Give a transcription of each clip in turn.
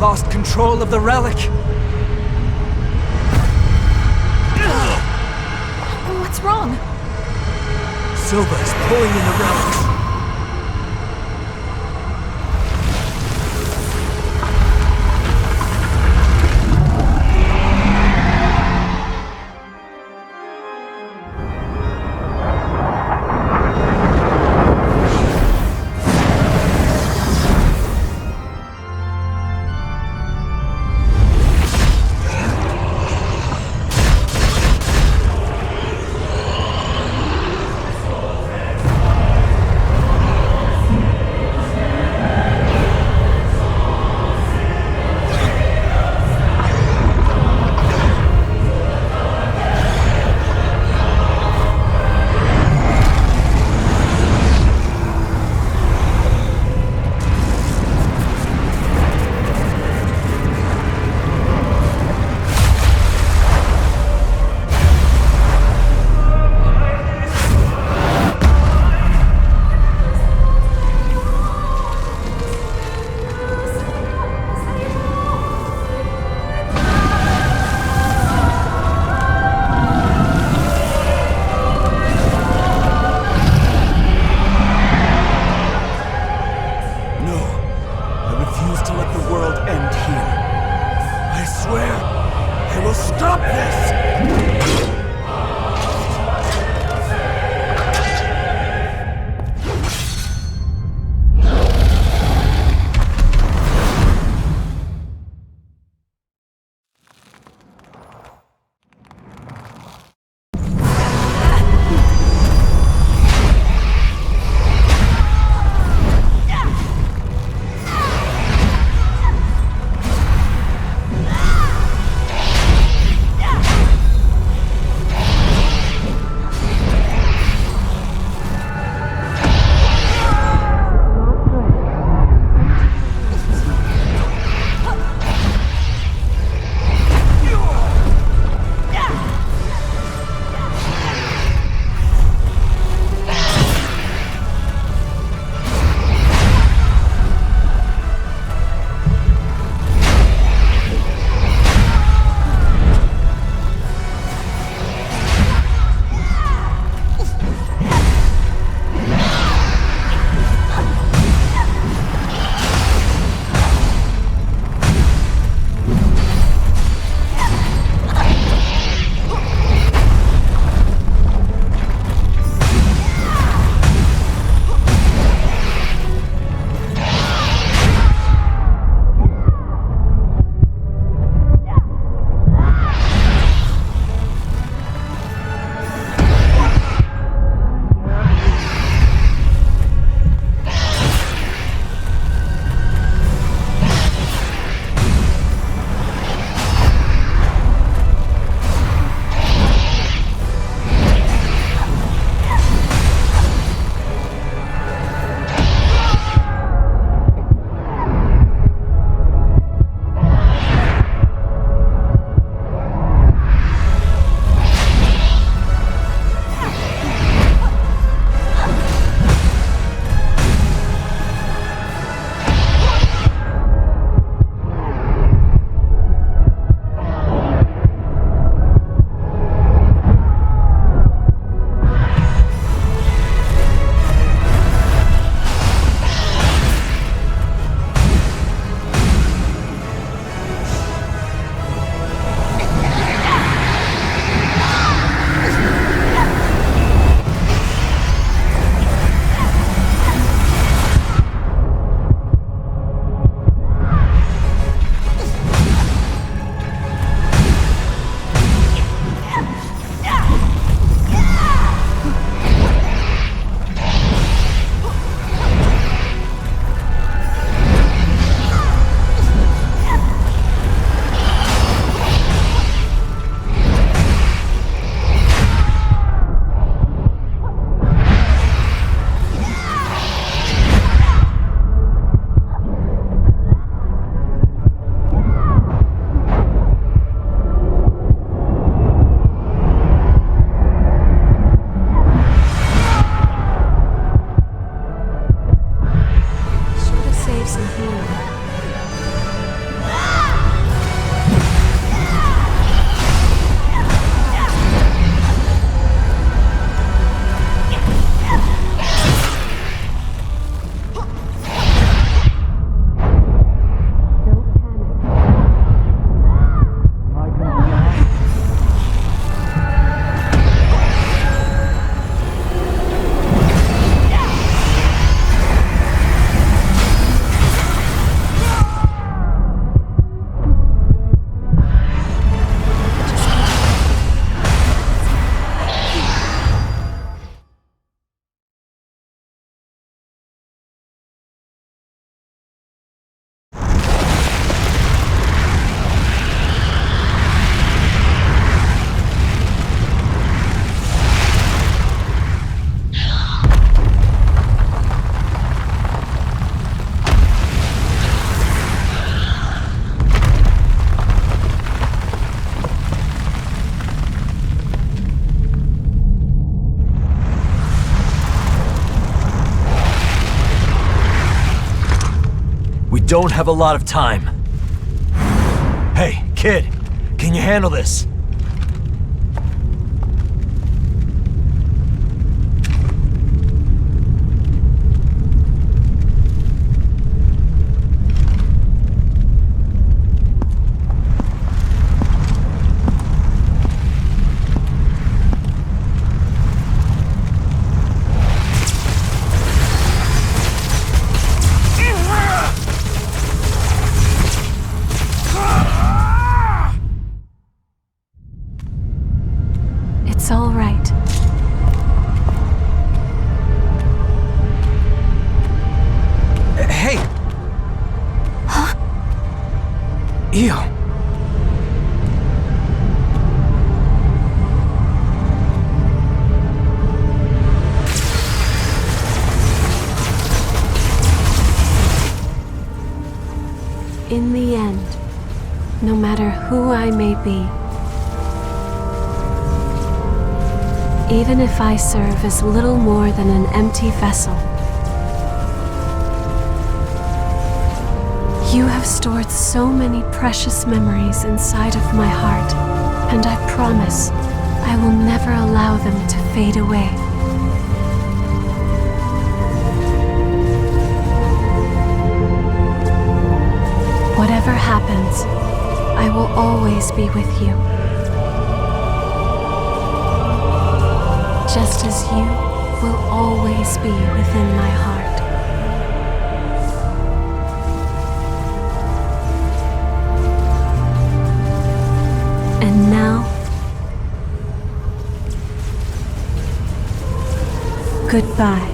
lost control of the relic. What's wrong? Silva is pulling in the relics. don't have a lot of time. Hey, kid, can you handle this? It's all right. Hey! Huh? Ew. In the end, no matter who I may be, even if I serve as little more than an empty vessel, you have stored so many precious memories inside of my heart, and I promise I will never allow them to fade away. Whatever happens, I will always be with you. Just as you will always be within my heart. And now, goodbye.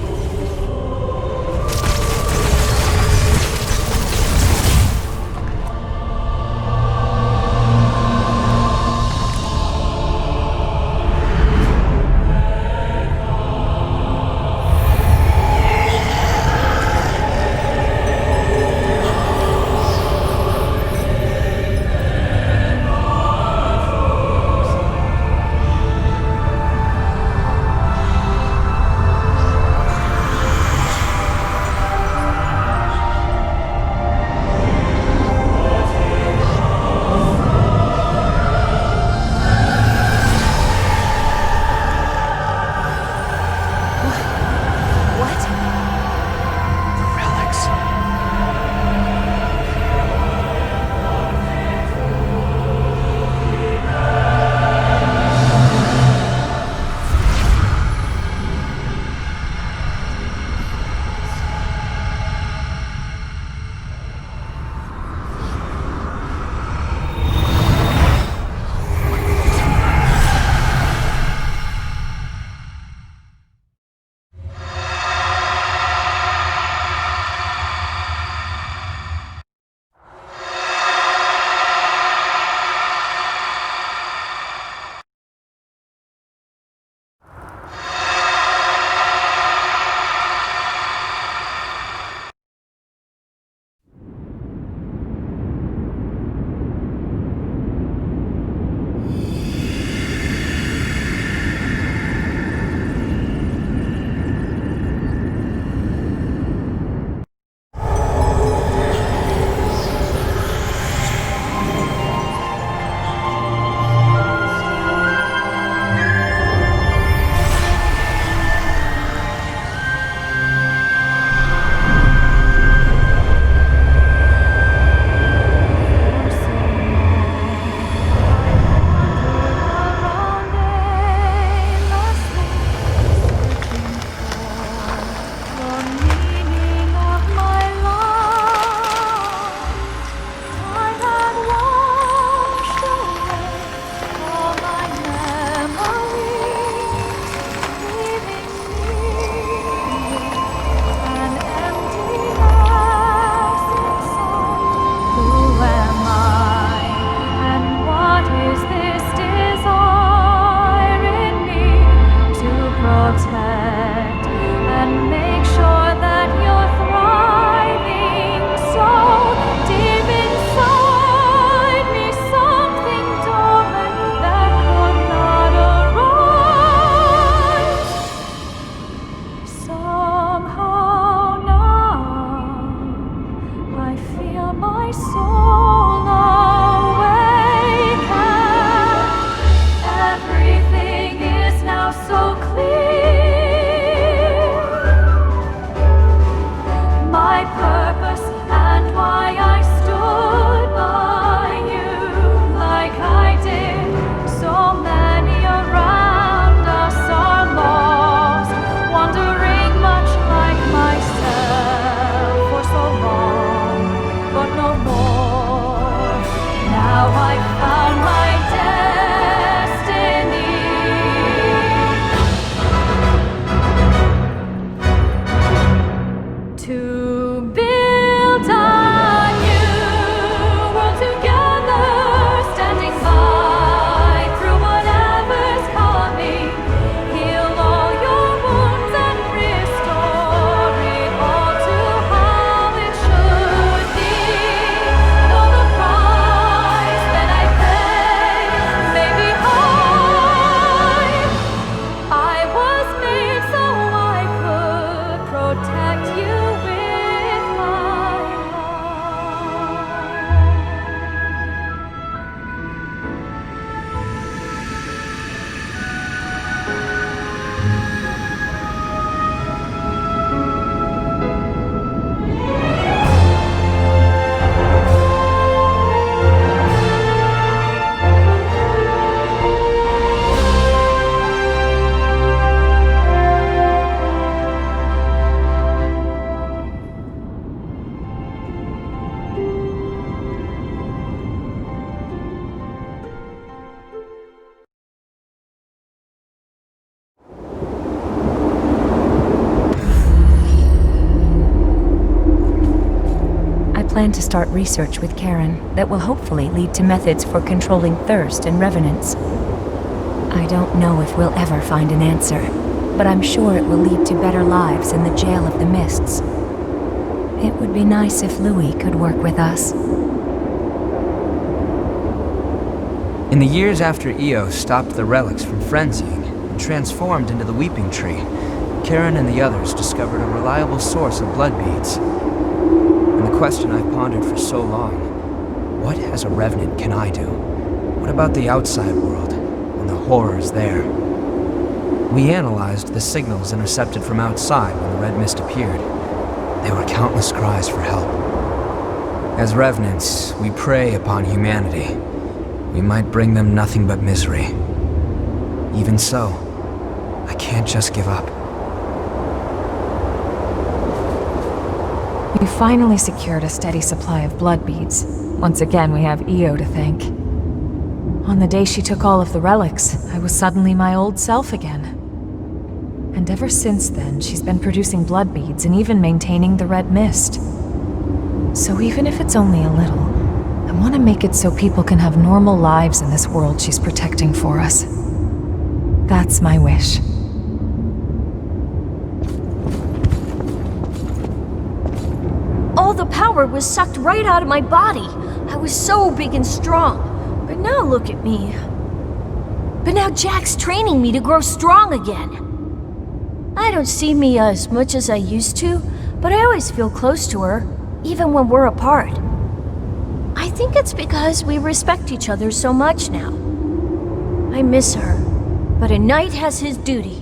plan to start research with Karen that will hopefully lead to methods for controlling thirst and revenants. I don't know if we'll ever find an answer, but I'm sure it will lead to better lives in the Jail of the Mists. It would be nice if Louis could work with us. In the years after Io stopped the relics from frenzying and transformed into the Weeping Tree, Karen and the others discovered a reliable source of blood beads. And the question I've pondered for so long, what as a revenant can I do? What about the outside world and the horrors there? We analyzed the signals intercepted from outside when the red mist appeared. They were countless cries for help. As revenants, we prey upon humanity. We might bring them nothing but misery. Even so, I can't just give up. We finally secured a steady supply of blood beads. Once again, we have Io to thank. On the day she took all of the relics, I was suddenly my old self again. And ever since then, she's been producing blood beads and even maintaining the red mist. So even if it's only a little, I want to make it so people can have normal lives in this world she's protecting for us. That's my wish. All the power was sucked right out of my body. I was so big and strong. But now look at me. But now Jack's training me to grow strong again. I don't see me as much as I used to, but I always feel close to her, even when we're apart. I think it's because we respect each other so much now. I miss her, but a knight has his duty.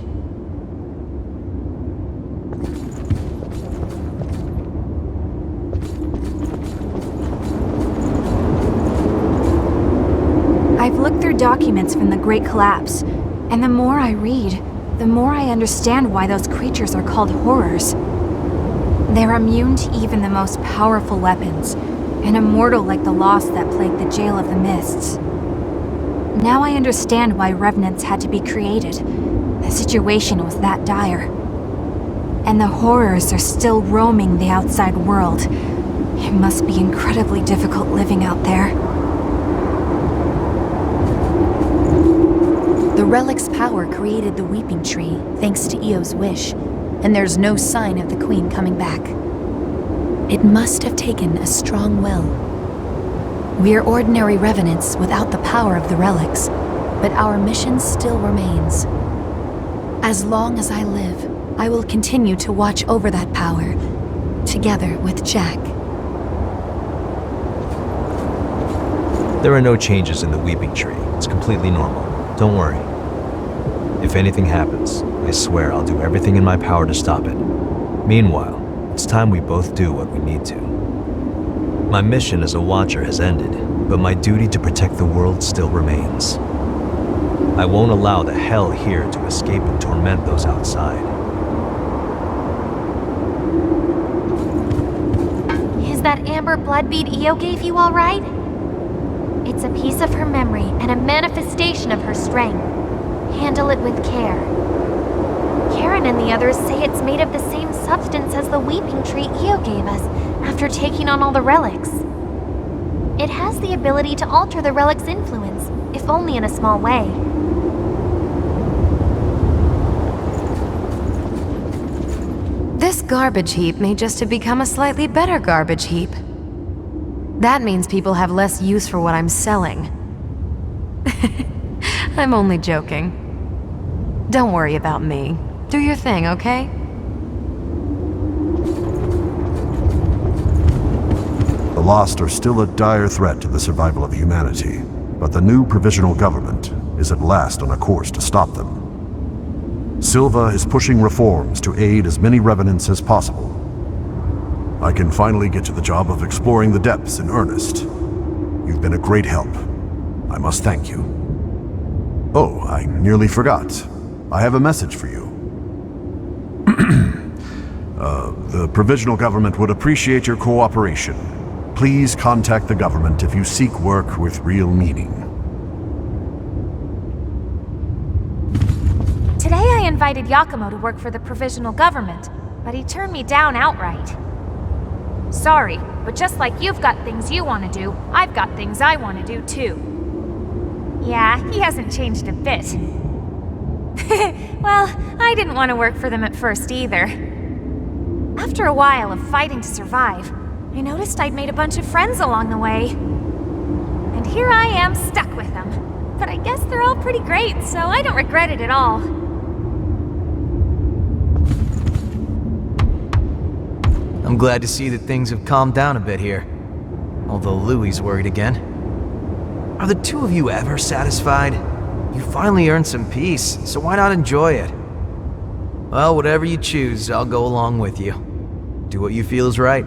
I've looked through documents from the Great Collapse, and the more I read, the more I understand why those creatures are called horrors. They're immune to even the most powerful weapons, and immortal like the loss that plagued the Jail of the Mists. Now I understand why revenants had to be created. The situation was that dire. And the horrors are still roaming the outside world. It must be incredibly difficult living out there. The relic's power created the Weeping Tree, thanks to Io's wish, and there's no sign of the Queen coming back. It must have taken a strong will. We're ordinary revenants without the power of the relics, but our mission still remains. As long as I live, I will continue to watch over that power, together with Jack. There are no changes in the Weeping Tree. It's completely normal. Don't worry. If anything happens, I swear I'll do everything in my power to stop it. Meanwhile, it's time we both do what we need to. My mission as a Watcher has ended, but my duty to protect the world still remains. I won't allow the hell here to escape and torment those outside. Is that amber blood bead Io gave you all right? It's a piece of her memory and a manifestation of her strength. Handle it with care. Karen and the others say it's made of the same substance as the Weeping Tree Io gave us after taking on all the relics. It has the ability to alter the relic's influence, if only in a small way. This garbage heap may just have become a slightly better garbage heap. That means people have less use for what I'm selling. I'm only joking. Don't worry about me. Do your thing, okay? The Lost are still a dire threat to the survival of humanity, but the new provisional government is at last on a course to stop them. Silva is pushing reforms to aid as many revenants as possible. I can finally get to the job of exploring the depths in earnest. You've been a great help. I must thank you. Oh, I nearly forgot. I have a message for you. The provisional government would appreciate your cooperation. Please contact the government if you seek work with real meaning. Today I invited Yakumo to work for the provisional government, but he turned me down outright. Sorry, but just like you've got things you want to do, I've got things I want to do too. Yeah, he hasn't changed a bit. Well, I didn't want to work for them at first either. After a while of fighting to survive, I noticed I'd made a bunch of friends along the way. And here I am stuck with them. But I guess they're all pretty great, so I don't regret it at all. I'm glad to see that things have calmed down a bit here. Although Louie's worried again. Are the two of you ever satisfied? You finally earned some peace, so why not enjoy it? Well, whatever you choose, I'll go along with you. Do what you feel is right.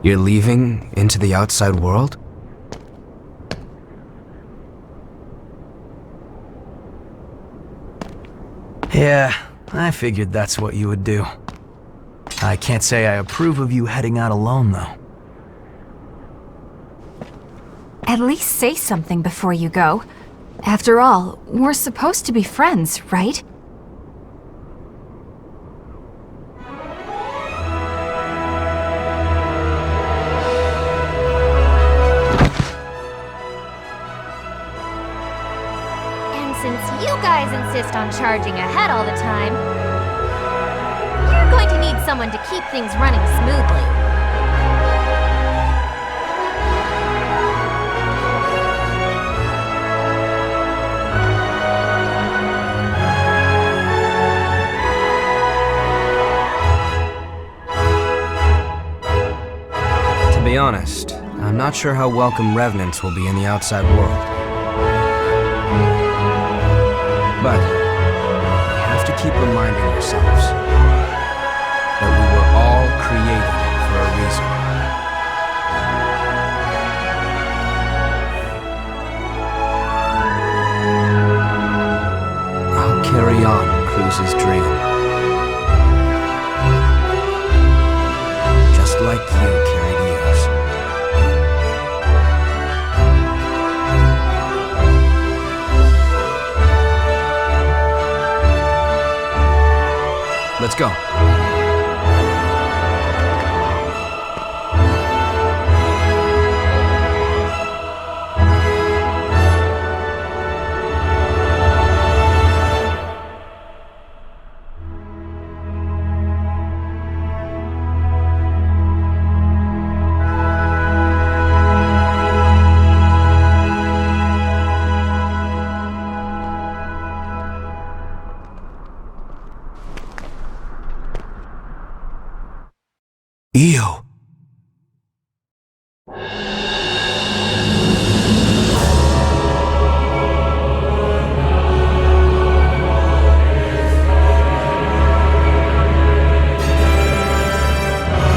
You're leaving into the outside world? Yeah, I figured that's what you would do. I can't say I approve of you heading out alone, though. At least say something before you go. After all, we're supposed to be friends, right? Since you guys insist on charging ahead all the time, you're going to need someone to keep things running smoothly. To be honest, I'm not sure how welcome revenants will be in the outside world. But we have to keep reminding ourselves that we were all created for a reason. I'll carry on Cruz's dream. Just like you carried yours. Let's go.